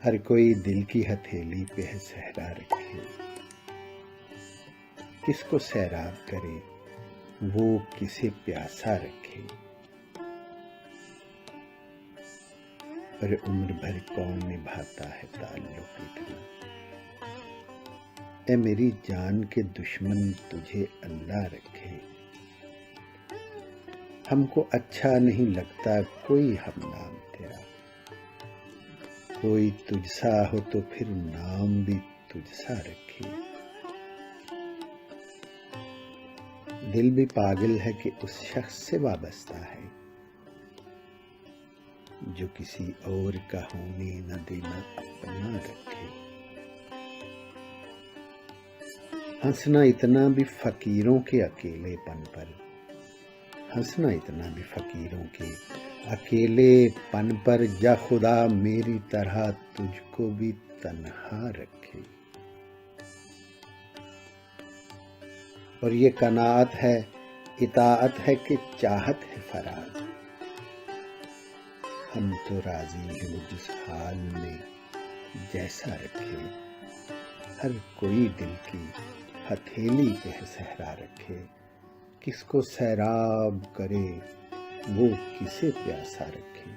ہر کوئی دل کی ہتھیلی پہ ہے صحرا رکھے، کس کو سیراب کرے وہ کسے پیاسا رکھے، پر عمر بھر کون نبھاتا ہے تعلق اتنا، اے میری جان کے دشمن تجھے اللہ رکھے، ہم کو اچھا نہیں لگتا کوئی ہم نام تیرا، کوئی تجھ سا ہو تو پھر نام بھی تجھ سا رکھے، دل بھی پاگل ہے کہ اس شخص سے وابستہ ہے جو کسی اور کا ہونے نہ دینا اپنا رکھے، ہنسنا اتنا بھی فقیروں کے اکیلے پن پر، ہنسنا اتنا بھی فقیروں کے اکیلے پن پر، جا خدا میری طرح تجھ کو بھی تنہا رکھے، اور یہ قناعت ہے اطاعت ہے کہ چاہت ہے فراز، ہم تو راضی ہیں جس حال میں جیسا رکھے، ہر کوئی دل کی ہتھیلی پہ ہے صحرا رکھے، کس کو سیراب کرے وہ کسے پیاسا رکھے۔